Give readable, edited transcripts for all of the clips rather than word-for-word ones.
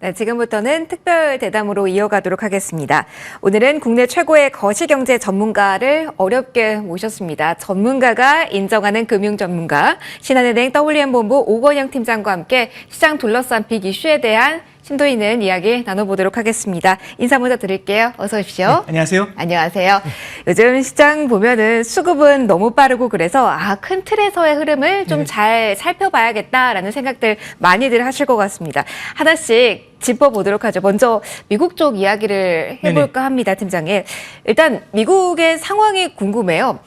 네, 지금부터는 특별 대담으로 이어가도록 하겠습니다. 오늘은 국내 최고의 거시경제 전문가를 어렵게 모셨습니다. 전문가가 인정하는 금융 전문가, 신한은행 WM본부 오건영 팀장과 함께 시장 둘러싼 빅 이슈에 대한 심도 있는 이야기 나눠보도록 하겠습니다. 인사 먼저 드릴게요. 어서 오십시오. 네, 안녕하세요. 안녕하세요. 요즘 시장 보면은 수급은 너무 빠르고 그래서 큰 틀에서의 흐름을 좀 잘 살펴봐야겠다라는 생각들 많이들 하실 것 같습니다. 하나씩 짚어보도록 하죠. 먼저 미국 쪽 이야기를 해볼까 합니다, 팀장님. 일단 미국의 상황이 궁금해요.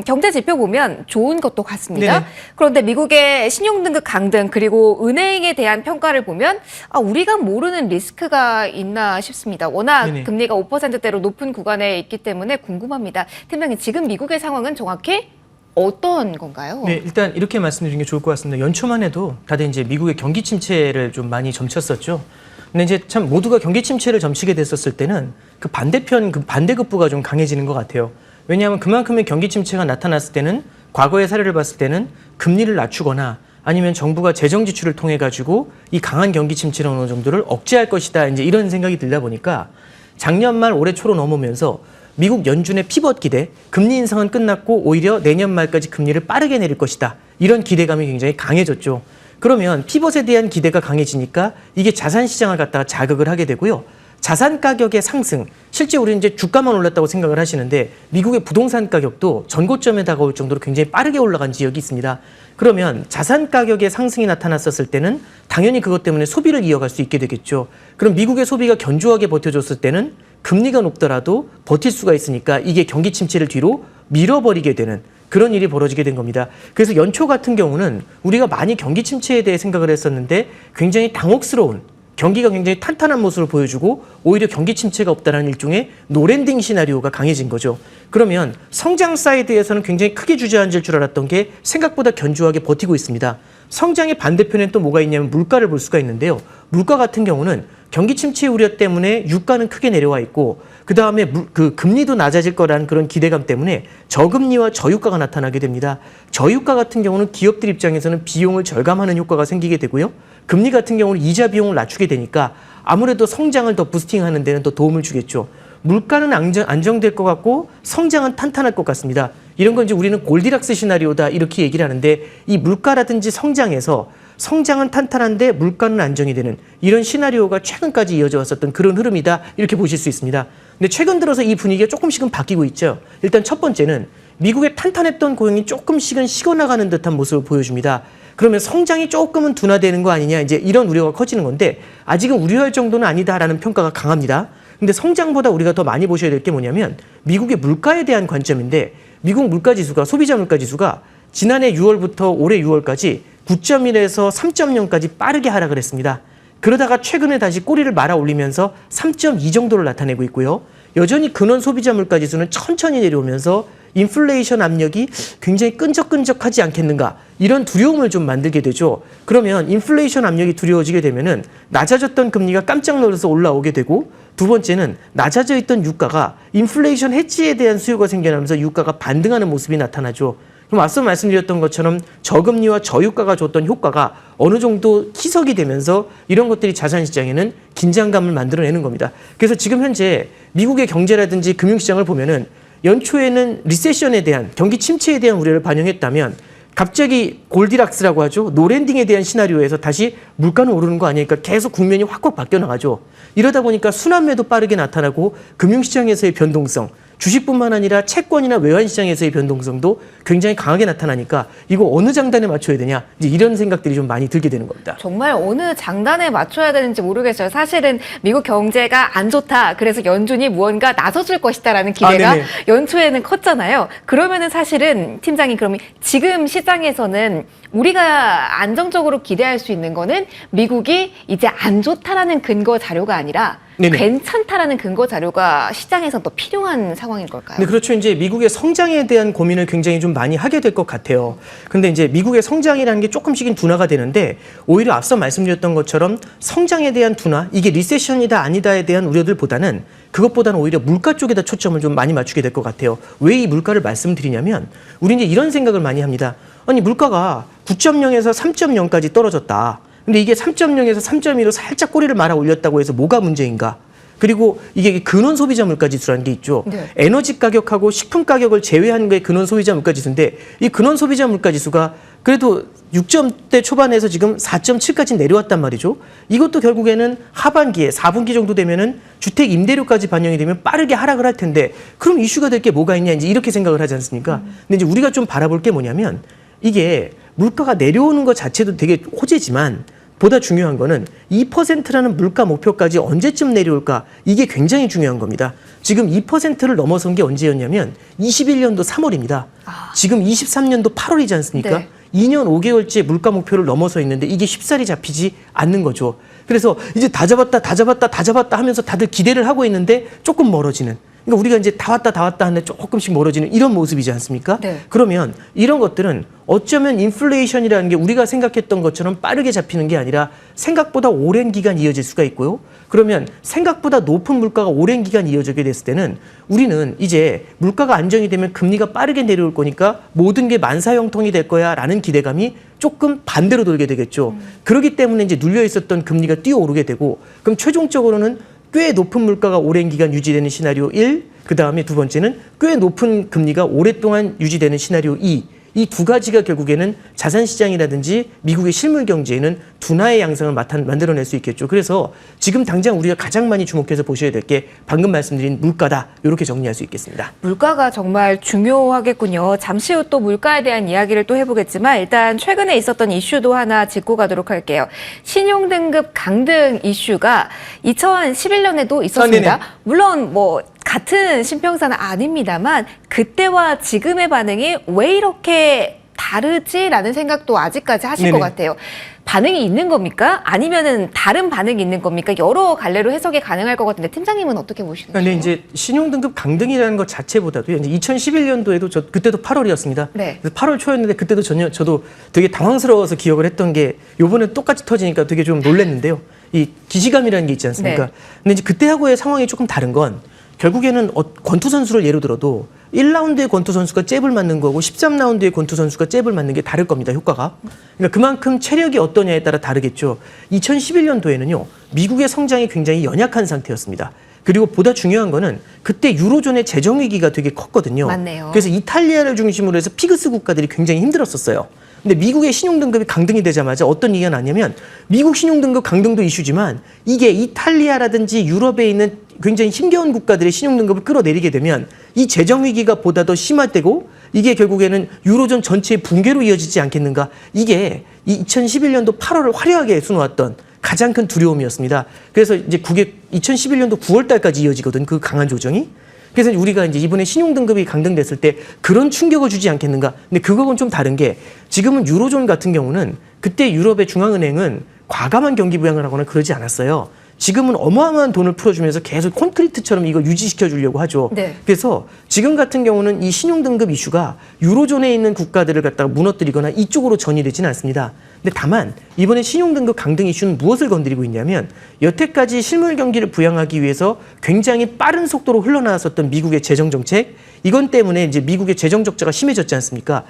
경제 지표 보면 좋은 것도 같습니다. 네네. 그런데 미국의 신용등급 강등 그리고 은행에 대한 평가를 보면 우리가 모르는 리스크가 있나 싶습니다. 워낙 네네. 금리가 5%대로 높은 구간에 있기 때문에 궁금합니다. 팀장님, 지금 미국의 상황은 정확히 어떤 건가요? 네, 일단 이렇게 말씀드리는 게 좋을 것 같습니다. 연초만 해도 다들 이제 미국의 경기 침체를 좀 많이 점쳤었죠. 근데 이제 참 모두가 경기 침체를 점치게 됐었을 때는 그 반대편, 그 반대급부가 좀 강해지는 것 같아요. 왜냐하면 그만큼의 경기 침체가 나타났을 때는 과거의 사례를 봤을 때는 금리를 낮추거나 아니면 정부가 재정 지출을 통해 가지고 이 강한 경기 침체를 어느 정도를 억제할 것이다. 이제 이런 생각이 들다 보니까 작년 말 올해 초로 넘으면서 미국 연준의 피벗 기대, 금리 인상은 끝났고 오히려 내년 말까지 금리를 빠르게 내릴 것이다. 이런 기대감이 굉장히 강해졌죠. 그러면 피벗에 대한 기대가 강해지니까 이게 자산 시장을 갖다가 자극을 하게 되고요. 자산 가격의 상승, 실제 우리는 이제 주가만 올랐다고 생각을 하시는데 미국의 부동산 가격도 전고점에 다가올 정도로 굉장히 빠르게 올라간 지역이 있습니다. 그러면 자산 가격의 상승이 나타났었을 때는 당연히 그것 때문에 소비를 이어갈 수 있게 되겠죠. 그럼 미국의 소비가 견조하게 버텨줬을 때는 금리가 높더라도 버틸 수가 있으니까 이게 경기 침체를 뒤로 밀어버리게 되는 그런 일이 벌어지게 된 겁니다. 그래서 연초 같은 경우는 우리가 많이 경기 침체에 대해 생각을 했었는데 굉장히 당혹스러운 경기가 굉장히 탄탄한 모습을 보여주고 오히려 경기 침체가 없다는 일종의 노랜딩 시나리오가 강해진 거죠. 그러면 성장 사이드에서는 굉장히 크게 주저앉을 줄 알았던 게 생각보다 견조하게 버티고 있습니다. 성장의 반대편엔 또 뭐가 있냐면 물가를 볼 수가 있는데요. 물가 같은 경우는 경기 침체 우려 때문에 유가는 크게 내려와 있고 그다음에 그 금리도 낮아질 거라는 그런 기대감 때문에 저금리와 저유가가 나타나게 됩니다. 저유가 같은 경우는 기업들 입장에서는 비용을 절감하는 효과가 생기게 되고요. 금리 같은 경우는 이자 비용을 낮추게 되니까 아무래도 성장을 더 부스팅하는 데는 더 도움을 주겠죠. 물가는 안정될 것 같고 성장은 탄탄할 것 같습니다. 이런 건 이제 우리는 골디락스 시나리오다 이렇게 얘기를 하는데 이 물가라든지 성장에서 성장은 탄탄한데 물가는 안정이 되는 이런 시나리오가 최근까지 이어져 왔었던 그런 흐름이다 이렇게 보실 수 있습니다. 근데 최근 들어서 이 분위기가 조금씩은 바뀌고 있죠. 일단 첫 번째는 미국의 탄탄했던 고용이 조금씩은 식어나가는 듯한 모습을 보여줍니다. 그러면 성장이 조금은 둔화되는 거 아니냐 이제 이런 우려가 커지는 건데 아직은 우려할 정도는 아니다라는 평가가 강합니다. 근데 성장보다 우리가 더 많이 보셔야 될 게 뭐냐면 미국의 물가에 대한 관점인데 미국 물가지수가 소비자 물가지수가 지난해 6월부터 올해 6월까지 9.1에서 3.0까지 빠르게 하락을 했습니다. 그러다가 최근에 다시 꼬리를 말아 올리면서 3.2 정도를 나타내고 있고요. 여전히 근원 소비자 물가지수는 천천히 내려오면서 인플레이션 압력이 굉장히 끈적끈적하지 않겠는가 이런 두려움을 좀 만들게 되죠. 그러면 인플레이션 압력이 두려워지게 되면은 낮아졌던 금리가 깜짝 놀라서 올라오게 되고 두 번째는 낮아져 있던 유가가 인플레이션 해지에 대한 수요가 생겨나면서 유가가 반등하는 모습이 나타나죠. 그럼 앞서 말씀드렸던 것처럼 저금리와 저유가가 줬던 효과가 어느 정도 희석이 되면서 이런 것들이 자산시장에는 긴장감을 만들어내는 겁니다. 그래서 지금 현재 미국의 경제라든지 금융시장을 보면은 연초에는 리세션에 대한 경기 침체에 대한 우려를 반영했다면 갑자기 골디락스라고 하죠. 노랜딩에 대한 시나리오에서 다시 물가는 오르는 거 아니니까 계속 국면이 확확 바뀌어 나가죠. 이러다 보니까 순환매도 빠르게 나타나고 금융시장에서의 변동성, 주식뿐만 아니라 채권이나 외환시장에서의 변동성도 굉장히 강하게 나타나니까 이거 어느 장단에 맞춰야 되냐 이제 이런 생각들이 좀 많이 들게 되는 겁니다. 정말 어느 장단에 맞춰야 되는지 모르겠어요. 사실은 미국 경제가 안 좋다. 그래서 연준이 무언가 나서줄 것이다라는 기대가 연초에는 컸잖아요. 그러면은 사실은 팀장님 그러면 지금 시장에서는 우리가 안정적으로 기대할 수 있는 거는 미국이 이제 안 좋다라는 근거 자료가 아니라 괜찮다라는 근거 자료가 시장에서 더 필요한 상황인 걸까요? 네, 그렇죠. 이제 미국의 성장에 대한 고민을 굉장히 좀 많이 하게 될 것 같아요. 근데 이제 미국의 성장이라는 게 조금씩은 둔화가 되는데 오히려 앞서 말씀드렸던 것처럼 성장에 대한 둔화, 이게 리세션이다 아니다에 대한 우려들보다는 그것보다는 오히려 물가 쪽에다 초점을 좀 많이 맞추게 될 것 같아요. 왜 이 물가를 말씀드리냐면 우리 이제 이런 생각을 많이 합니다. 아니 물가가 9.0에서 3.0까지 떨어졌다. 근데 이게 3.0에서 3.2로 살짝 꼬리를 말아 올렸다고 해서 뭐가 문제인가? 그리고 이게 근원 소비자 물가지수라는 게 있죠. 네. 에너지 가격하고 식품 가격을 제외한 게 근원 소비자 물가지수인데 이 근원 소비자 물가지수가 그래도 6점대 초반에서 지금 4.7까지 내려왔단 말이죠. 이것도 결국에는 하반기에 4분기 정도 되면은 주택 임대료까지 반영이 되면 빠르게 하락을 할 텐데 그럼 이슈가 될 게 뭐가 있냐 이제 이렇게 생각을 하지 않습니까? 근데 이제 우리가 좀 바라볼 게 뭐냐면 이게 물가가 내려오는 것 자체도 되게 호재지만 보다 중요한 거는 2%라는 물가 목표까지 언제쯤 내려올까? 이게 굉장히 중요한 겁니다. 지금 2%를 넘어선 게 언제였냐면 21년도 3월입니다. 지금 23년도 8월이지 않습니까? 네. 2년 5개월째 물가 목표를 넘어서 있는데 이게 쉽사리 잡히지 않는 거죠. 그래서 이제 다 잡았다 하면서 다들 기대를 하고 있는데 조금 멀어지는. 그러니까 우리가 이제 다 왔다 하는데 조금씩 멀어지는 이런 모습이지 않습니까? 네. 그러면 이런 것들은 어쩌면 인플레이션이라는 게 우리가 생각했던 것처럼 빠르게 잡히는 게 아니라 생각보다 오랜 기간 이어질 수가 있고요. 그러면 생각보다 높은 물가가 오랜 기간 이어지게 됐을 때는 우리는 이제 물가가 안정이 되면 금리가 빠르게 내려올 거니까 모든 게 만사형통이 될 거야 라는 기대감이 조금 반대로 돌게 되겠죠. 그렇기 때문에 이제 눌려 있었던 금리가 뛰어오르게 되고 그럼 최종적으로는 꽤 높은 물가가 오랜 기간 유지되는 시나리오 1, 그 다음에 두 번째는 꽤 높은 금리가 오랫동안 유지되는 시나리오 2. 이 두 가지가 결국에는 자산시장이라든지 미국의 실물 경제에는 둔화의 양상을 만들어낼 수 있겠죠. 그래서 지금 당장 우리가 가장 많이 주목해서 보셔야 될 게 방금 말씀드린 물가다. 이렇게 정리할 수 있겠습니다. 물가가 정말 중요하겠군요. 잠시 후 또 물가에 대한 이야기를 또 해보겠지만 일단 최근에 있었던 이슈도 하나 짚고 가도록 할게요. 신용등급 강등 이슈가 2011년에도 있었습니다. 물론 뭐 같은 신평사는 아닙니다만 그때와 지금의 반응이 왜 이렇게 다르지라는 생각도 아직까지 하실 것 같아요. 반응이 있는 겁니까? 아니면은 다른 반응이 있는 겁니까? 여러 갈래로 해석이 가능할 것 같은데 팀장님은 어떻게 보시나요? 근데 이제 신용등급 강등이라는 것 자체보다도 이제 2011년도에도 그때도 8월이었습니다. 네. 그래서 8월 초였는데 그때도 저도 되게 당황스러워서 기억을 했던 게 요번에 똑같이 터지니까 되게 좀 놀랐는데요. 이 기시감이라는 게 있지 않습니까? 네. 근데 이제 그때하고의 상황이 조금 다른 건 결국에는 권투 선수를 예로 들어도 1라운드의 권투 선수가 잽을 맞는 거고 13라운드의 권투 선수가 잽을 맞는 게 다를 겁니다. 효과가. 그러니까 그만큼 체력이 어떠냐에 따라 다르겠죠. 2011년도에는요. 미국의 성장이 굉장히 연약한 상태였습니다. 그리고 보다 중요한 거는 그때 유로존의 재정 위기가 되게 컸거든요. 맞네요. 그래서 이탈리아를 중심으로 해서 피그스 국가들이 굉장히 힘들었었어요. 근데 미국의 신용등급이 강등이 되자마자 어떤 얘기가 나냐면 미국 신용등급 강등도 이슈지만 이게 이탈리아라든지 유럽에 있는 굉장히 힘겨운 국가들의 신용등급을 끌어내리게 되면 이 재정위기가 보다 더 심화되고 이게 결국에는 유로존 전체의 붕괴로 이어지지 않겠는가. 이게 2011년도 8월을 화려하게 수놓았던 가장 큰 두려움이었습니다. 그래서 이제 2011년도 9월 달까지 이어지거든, 그 강한 조정이. 그래서 우리가 이제 이번에 신용등급이 강등됐을 때 그런 충격을 주지 않겠는가. 근데 그거는 좀 다른 게 지금은 유로존 같은 경우는 그때 유럽의 중앙은행은 과감한 경기 부양을 하거나 그러지 않았어요. 지금은 어마어마한 돈을 풀어주면서 계속 콘크리트처럼 이거 유지시켜 주려고 하죠. 네. 그래서 지금 같은 경우는 이 신용등급 이슈가 유로존에 있는 국가들을 갖다가 무너뜨리거나 이쪽으로 전이되지는 않습니다. 근데 다만 이번에 신용등급 강등 이슈는 무엇을 건드리고 있냐면 여태까지 실물 경기를 부양하기 위해서 굉장히 빠른 속도로 흘러나왔었던 미국의 재정정책, 이건 때문에 이제 미국의 재정적자가 심해졌지 않습니까?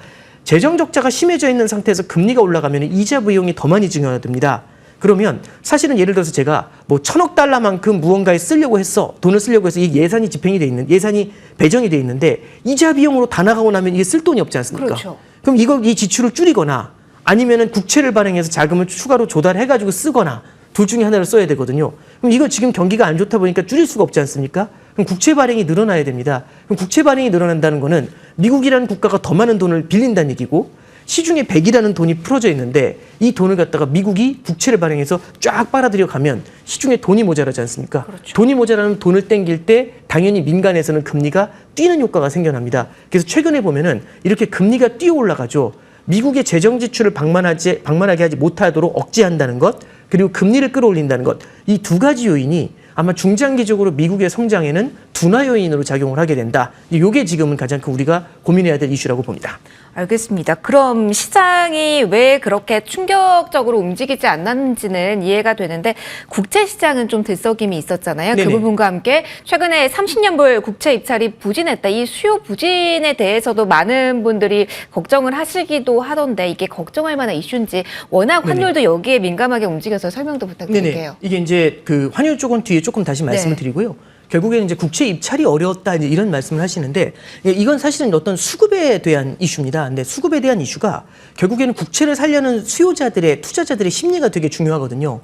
재정적자가 심해져 있는 상태에서 금리가 올라가면 이자 비용이 더 많이 증가됩니다. 그러면 사실은 예를 들어서 제가 뭐 1,000억 달러만큼 무언가에 쓰려고 했어. 돈을 쓰려고 해서 이 예산이 집행이 돼 있는, 예산이 배정이 돼 있는데 이자 비용으로 다 나가고 나면 이게 쓸 돈이 없지 않습니까? 그렇죠. 그럼 이 지출을 줄이거나 아니면은 국채를 발행해서 자금을 추가로 조달해가지고 쓰거나 둘 중에 하나를 써야 되거든요. 그럼 이거 지금 경기가 안 좋다 보니까 줄일 수가 없지 않습니까? 그럼 국채 발행이 늘어나야 됩니다. 그럼 국채 발행이 늘어난다는 거는 미국이라는 국가가 더 많은 돈을 빌린다는 얘기고 시중에 100이라는 돈이 풀어져 있는데 이 돈을 갖다가 미국이 국채를 발행해서 쫙 빨아들여 가면 시중에 돈이 모자라지 않습니까? 그렇죠. 돈이 모자라면 돈을 땡길 때 당연히 민간에서는 금리가 뛰는 효과가 생겨납니다. 그래서 최근에 보면은 이렇게 금리가 뛰어 올라가죠. 미국의 재정 지출을 방만하게 하지 못하도록 억제한다는 것, 그리고 금리를 끌어올린다는 것, 이 두 가지 요인이 아마 중장기적으로 미국의 성장에는 둔화 요인으로 작용을 하게 된다. 이게 지금은 가장 큰 우리가 고민해야 될 이슈라고 봅니다. 알겠습니다. 그럼 시장이 왜 그렇게 충격적으로 움직이지 않았는지는 이해가 되는데 국채 시장은 좀 들썩임이 있었잖아요. 네네. 그 부분과 함께 최근에 30년불 국채 입찰이 부진했다. 이 수요 부진에 대해서도 많은 분들이 걱정을 하시기도 하던데 이게 걱정할 만한 이슈인지 워낙 환율도 여기에 민감하게 움직여서 설명도 부탁드릴게요. 네네. 이게 이제 그 환율 쪽은 뒤에 조금 다시 말씀을 드리고요. 결국에는 이제 국채 입찰이 어려웠다 이제 이런 말씀을 하시는데 이건 사실은 어떤 수급에 대한 이슈입니다. 근데 수급에 대한 이슈가 결국에는 국채를 살려는 수요자들의 투자자들의 심리가 되게 중요하거든요.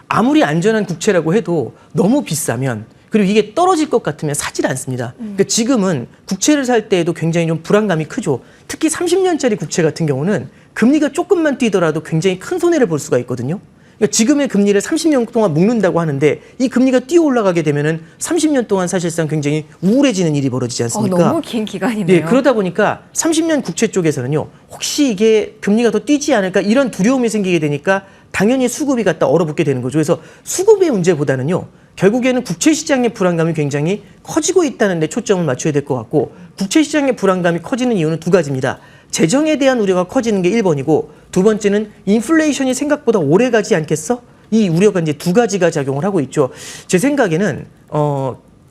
아무리 안전한 국채라고 해도 너무 비싸면 그리고 이게 떨어질 것 같으면 사질 않습니다. 그러니까 지금은 국채를 살 때에도 굉장히 좀 불안감이 크죠. 특히 30년짜리 국채 같은 경우는 금리가 조금만 뛰더라도 굉장히 큰 손해를 볼 수가 있거든요. 그러니까 지금의 금리를 30년 동안 묶는다고 하는데 이 금리가 뛰어 올라가게 되면은 30년 동안 사실상 굉장히 우울해지는 일이 벌어지지 않습니까? 너무 긴 기간이네요. 네, 그러다 보니까 30년 국채 쪽에서는요. 혹시 이게 금리가 더 뛰지 않을까 이런 두려움이 생기게 되니까 당연히 수급이 갖다 얼어붙게 되는 거죠. 그래서 수급의 문제보다는요. 결국에는 국채 시장의 불안감이 굉장히 커지고 있다는 데 초점을 맞춰야 될 것 같고 국채 시장의 불안감이 커지는 이유는 두 가지입니다. 재정에 대한 우려가 커지는 게 1번이고 두 번째는 인플레이션이 생각보다 오래 가지 않겠어? 이 우려가 이제 두 가지가 작용을 하고 있죠. 제 생각에는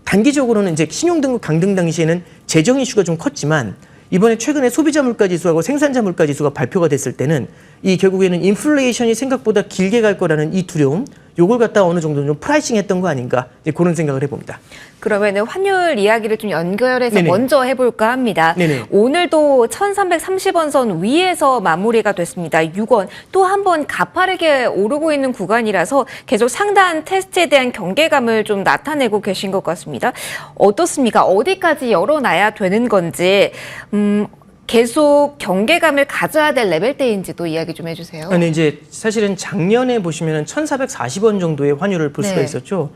단기적으로는 이제 신용등급 강등 당시에는 재정 이슈가 좀 컸지만 이번에 최근에 소비자 물가 지수하고 생산자 물가 지수가 발표가 됐을 때는 이 결국에는 인플레이션이 생각보다 길게 갈 거라는 이 두려움, 요걸 갖다 어느 정도 좀 프라이싱 했던 거 아닌가 이제 그런 생각을 해봅니다. 그러면은 환율 이야기를 좀 연결해서 네네. 먼저 해볼까 합니다. 네네. 오늘도 1330원 선 위에서 마무리가 됐습니다. 6원 또 한 번 가파르게 오르고 있는 구간이라서 계속 상단 테스트에 대한 경계감을 좀 나타내고 계신 것 같습니다. 어떻습니까? 어디까지 열어놔야 되는 건지 계속 경계감을 가져야 될 레벨대인지도 이야기 좀 해주세요. 네, 이제 사실은 작년에 보시면은 1,440원 정도의 환율을 볼 수가 네. 있었죠.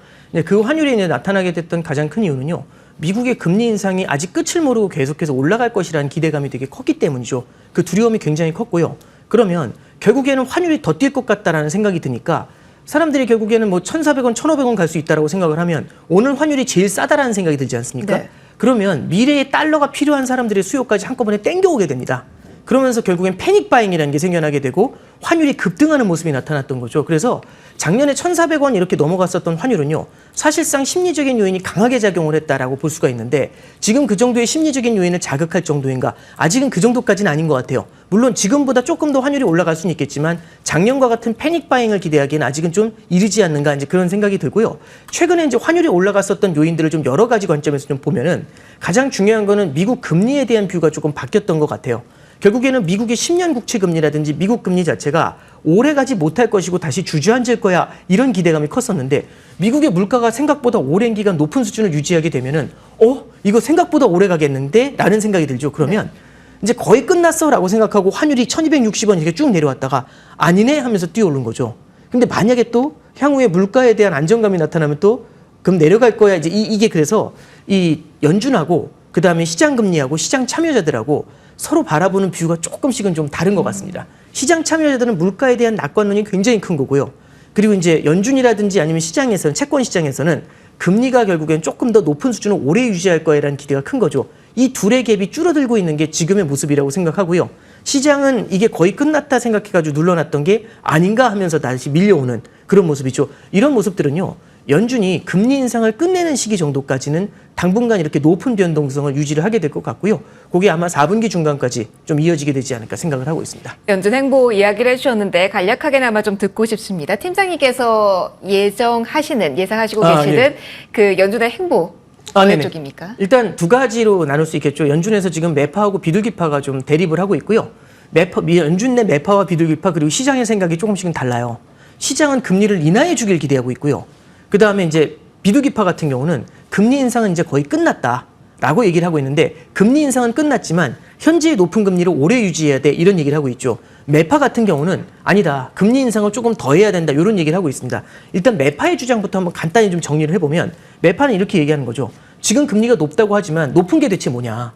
그 환율이 이제 나타나게 됐던 가장 큰 이유는요. 미국의 금리 인상이 아직 끝을 모르고 계속해서 올라갈 것이라는 기대감이 되게 컸기 때문이죠. 그 두려움이 굉장히 컸고요. 그러면 결국에는 환율이 더 뛸 것 같다라는 생각이 드니까 사람들이 결국에는 뭐 1,400원, 1,500원 갈 수 있다라고 생각을 하면 오늘 환율이 제일 싸다라는 생각이 들지 않습니까? 네. 그러면 미래의 달러가 필요한 사람들의 수요까지 한꺼번에 땡겨오게 됩니다. 그러면서 결국엔 패닉 바잉이라는 게 생겨나게 되고 환율이 급등하는 모습이 나타났던 거죠. 그래서 작년에 1,400원 이렇게 넘어갔었던 환율은요. 사실상 심리적인 요인이 강하게 작용을 했다라고 볼 수가 있는데 지금 그 정도의 심리적인 요인을 자극할 정도인가? 아직은 그 정도까지는 아닌 것 같아요. 물론 지금보다 조금 더 환율이 올라갈 수는 있겠지만 작년과 같은 패닉 바잉을 기대하기에는 아직은 좀 이르지 않는가 이제 그런 생각이 들고요. 최근에 이제 환율이 올라갔었던 요인들을 좀 여러 가지 관점에서 좀 보면은 가장 중요한 거는 미국 금리에 대한 뷰가 조금 바뀌었던 것 같아요. 결국에는 미국의 10년 국채 금리라든지 미국 금리 자체가 오래 가지 못할 것이고 다시 주저앉을 거야 이런 기대감이 컸었는데 미국의 물가가 생각보다 오랜 기간 높은 수준을 유지하게 되면은 이거 생각보다 오래 가겠는데 라는 생각이 들죠. 그러면 이제 거의 끝났어라고 생각하고 환율이 1,260원 이렇게 쭉 내려왔다가 아니네 하면서 뛰어오른 거죠. 근데 만약에 또 향후에 물가에 대한 안정감이 나타나면 또 그럼 내려갈 거야 이제 이게 그래서 이 연준하고 그 다음에 시장 금리하고 시장 참여자들하고 서로 바라보는 뷰가 조금씩은 좀 다른 것 같습니다. 시장 참여자들은 물가에 대한 낙관론이 굉장히 큰 거고요. 그리고 이제 연준이라든지 아니면 시장에서는 채권 시장에서는 금리가 결국엔 조금 더 높은 수준을 오래 유지할 거라는 기대가 큰 거죠. 이 둘의 갭이 줄어들고 있는 게 지금의 모습이라고 생각하고요. 시장은 이게 거의 끝났다 생각해가지고 눌러놨던 게 아닌가 하면서 다시 밀려오는 그런 모습이죠. 이런 모습들은요. 연준이 금리 인상을 끝내는 시기 정도까지는 당분간 이렇게 높은 변동성을 유지를 하게 될 것 같고요. 그게 아마 4분기 중간까지 좀 이어지게 되지 않을까 생각을 하고 있습니다. 연준 행보 이야기를 해주셨는데 간략하게나마 좀 듣고 싶습니다. 팀장님께서 예상하시고 계시는 네. 그 연준의 행보 어느 네네. 쪽입니까? 일단 두 가지로 나눌 수 있겠죠. 연준에서 지금 매파하고 비둘기파가 좀 대립을 하고 있고요. 연준 내 매파와 비둘기파 그리고 시장의 생각이 조금씩은 달라요. 시장은 금리를 인하해 주길 기대하고 있고요. 그 다음에 이제 비둘기파 같은 경우는 금리 인상은 이제 거의 끝났다라고 얘기를 하고 있는데 금리 인상은 끝났지만 현재의 높은 금리를 오래 유지해야 돼 이런 얘기를 하고 있죠. 매파 같은 경우는 아니다. 금리 인상을 조금 더 해야 된다 이런 얘기를 하고 있습니다. 일단 매파의 주장부터 한번 간단히 좀 정리를 해보면 매파는 이렇게 얘기하는 거죠. 지금 금리가 높다고 하지만 높은 게 대체 뭐냐.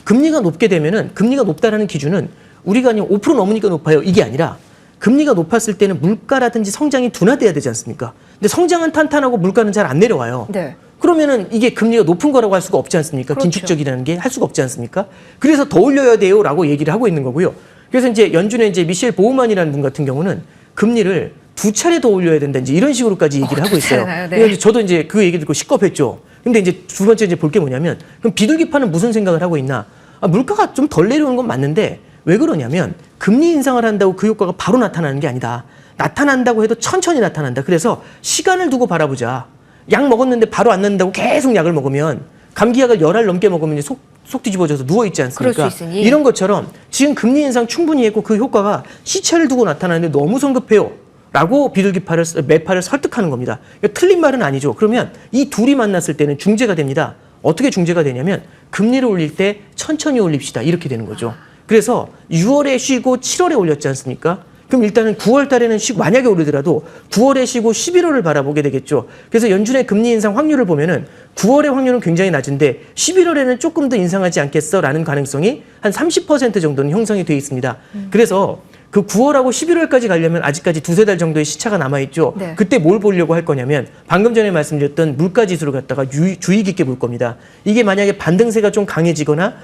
금리가 높게 되면은 금리가 높다라는 기준은 우리가 아니면 5% 넘으니까 높아요. 이게 아니라 금리가 높았을 때는 물가라든지 성장이 둔화돼야 되지 않습니까? 근데 성장은 탄탄하고 물가는 잘 안 내려와요. 네. 그러면은 이게 금리가 높은 거라고 할 수가 없지 않습니까? 그렇죠. 긴축적이라는 게 할 수가 없지 않습니까? 그래서 더 올려야 돼요라고 얘기를 하고 있는 거고요. 그래서 이제 연준의 이제 미셸 보우만이라는 분 같은 경우는 금리를 2차례 더 올려야 된다 이제 이런 식으로까지 얘기를 하고 있어요. 네. 그래서 저도 이제 그 얘기 듣고 시겁했죠. 근데 이제 두 번째 이제 볼 게 뭐냐면 그럼 비둘기파는 무슨 생각을 하고 있나? 물가가 좀 덜 내려오는 건 맞는데 왜 그러냐면 금리 인상을 한다고 그 효과가 바로 나타나는 게 아니다. 나타난다고 해도 천천히 나타난다. 그래서 시간을 두고 바라보자. 약 먹었는데 바로 안 낫는다고 계속 약을 먹으면 감기약을 10알 넘게 먹으면 이제 속 뒤집어져서 누워있지 않습니까? 그럴 수 있으니. 이런 것처럼 지금 금리 인상 충분히 했고 그 효과가 시차를 두고 나타나는데 너무 성급해요. 라고 비둘기파를, 매파를 설득하는 겁니다. 그러니까 틀린 말은 아니죠. 그러면 이 둘이 만났을 때는 중재가 됩니다. 어떻게 중재가 되냐면 금리를 올릴 때 천천히 올립시다. 이렇게 되는 거죠. 그래서 6월에 쉬고 7월에 올렸지 않습니까? 그럼 일단은 9월 달에는 쉬고 만약에 오르더라도 9월에 쉬고 11월을 바라보게 되겠죠. 그래서 연준의 금리 인상 확률을 보면은 9월의 확률은 굉장히 낮은데 11월에는 조금 더 인상하지 않겠어라는 가능성이 한 30% 정도는 형성이 돼 있습니다. 그래서 그 9월하고 11월까지 가려면 아직까지 두세 달 정도의 시차가 남아있죠. 네. 그때 뭘 보려고 할 거냐면 방금 전에 말씀드렸던 물가지수를 갖다가 주의 깊게 볼 겁니다. 이게 만약에 반등세가 좀 강해지거나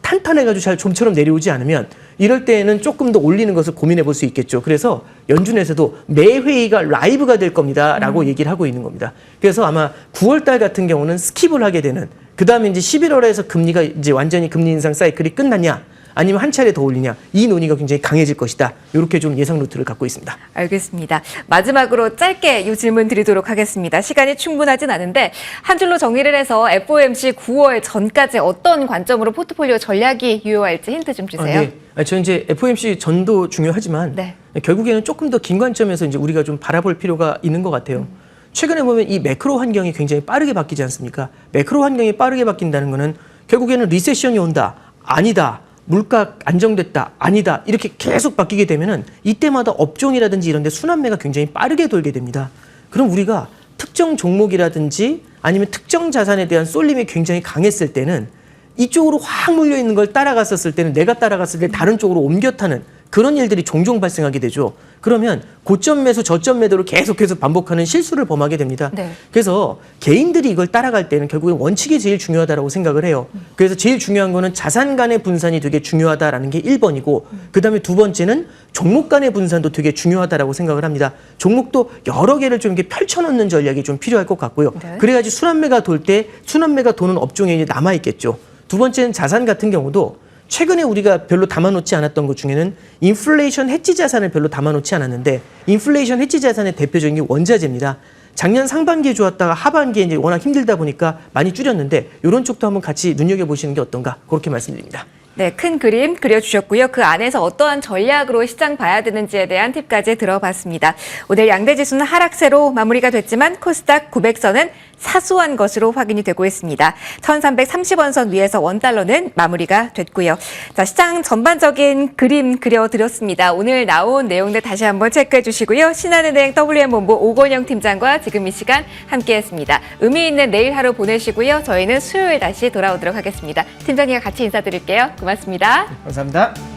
탄탄해가지고 잘 좀처럼 내려오지 않으면 이럴 때에는 조금 더 올리는 것을 고민해 볼 수 있겠죠. 그래서 연준에서도 매 회의가 라이브가 될 겁니다라고 얘기를 하고 있는 겁니다. 그래서 아마 9월 달 같은 경우는 스킵을 하게 되는 그 다음에 이제 11월에서 금리가 이제 완전히 금리 인상 사이클이 끝났냐 아니면 한 차례 더 올리냐 이 논의가 굉장히 강해질 것이다. 이렇게 좀 예상 루트를 갖고 있습니다. 알겠습니다. 마지막으로 짧게 이 질문 드리도록 하겠습니다. 시간이 충분하진 않은데 한 줄로 정리를 해서 FOMC 9월 전까지 어떤 관점으로 포트폴리오 전략이 유효할지 힌트 좀 주세요. 네. 저는 이제 FOMC 전도 중요하지만 네. 결국에는 조금 더 긴 관점에서 이제 우리가 좀 바라볼 필요가 있는 것 같아요. 최근에 보면 이 매크로 환경이 굉장히 빠르게 바뀌지 않습니까? 매크로 환경이 빠르게 바뀐다는 거는 결국에는 리세션이 온다. 아니다. 물가 안정됐다. 아니다. 이렇게 계속 바뀌게 되면은 이때마다 업종이라든지 이런 데 순환매가 굉장히 빠르게 돌게 됩니다. 그럼 우리가 특정 종목이라든지 아니면 특정 자산에 대한 쏠림이 굉장히 강했을 때는 이쪽으로 확 몰려 있는 걸 따라갔었을 때는 내가 따라갔을 때 다른 쪽으로 옮겨 타는 그런 일들이 종종 발생하게 되죠. 그러면 고점 매수 저점 매도를 계속해서 반복하는 실수를 범하게 됩니다. 네. 그래서 개인들이 이걸 따라갈 때는 결국엔 원칙이 제일 중요하다고 생각을 해요. 그래서 제일 중요한 거는 자산 간의 분산이 되게 중요하다라는 게 1번이고 그다음에 두 번째는 종목 간의 분산도 되게 중요하다라고 생각을 합니다. 종목도 여러 개를 좀 이렇게 펼쳐놓는 전략이 좀 필요할 것 같고요. 네. 그래야지 순환매가 돌 때 순환매가 도는 업종에 이제 남아있겠죠. 두 번째는 자산 같은 경우도 최근에 우리가 별로 담아놓지 않았던 것 중에는 인플레이션 해지 자산을 별로 담아놓지 않았는데 인플레이션 해지 자산의 대표적인 게 원자재입니다. 작년 상반기에 좋았다가 하반기에 이제 워낙 힘들다 보니까 많이 줄였는데 이런 쪽도 한번 같이 눈여겨보시는 게 어떤가 그렇게 말씀드립니다. 네, 큰 그림 그려주셨고요. 그 안에서 어떠한 전략으로 시장 봐야 되는지에 대한 팁까지 들어봤습니다. 오늘 양대 지수는 하락세로 마무리가 됐지만 코스닥 900선은 사소한 것으로 확인이 되고 있습니다. 1330원선 위에서 원달러는 마무리가 됐고요. 자, 시장 전반적인 그림 그려드렸습니다. 오늘 나온 내용들 다시 한번 체크해 주시고요. 신한은행 WM본부 오건영 팀장과 지금 이 시간 함께했습니다. 의미 있는 내일 하루 보내시고요. 저희는 수요일 다시 돌아오도록 하겠습니다. 팀장님과 같이 인사드릴게요. 고맙습니다. 감사합니다.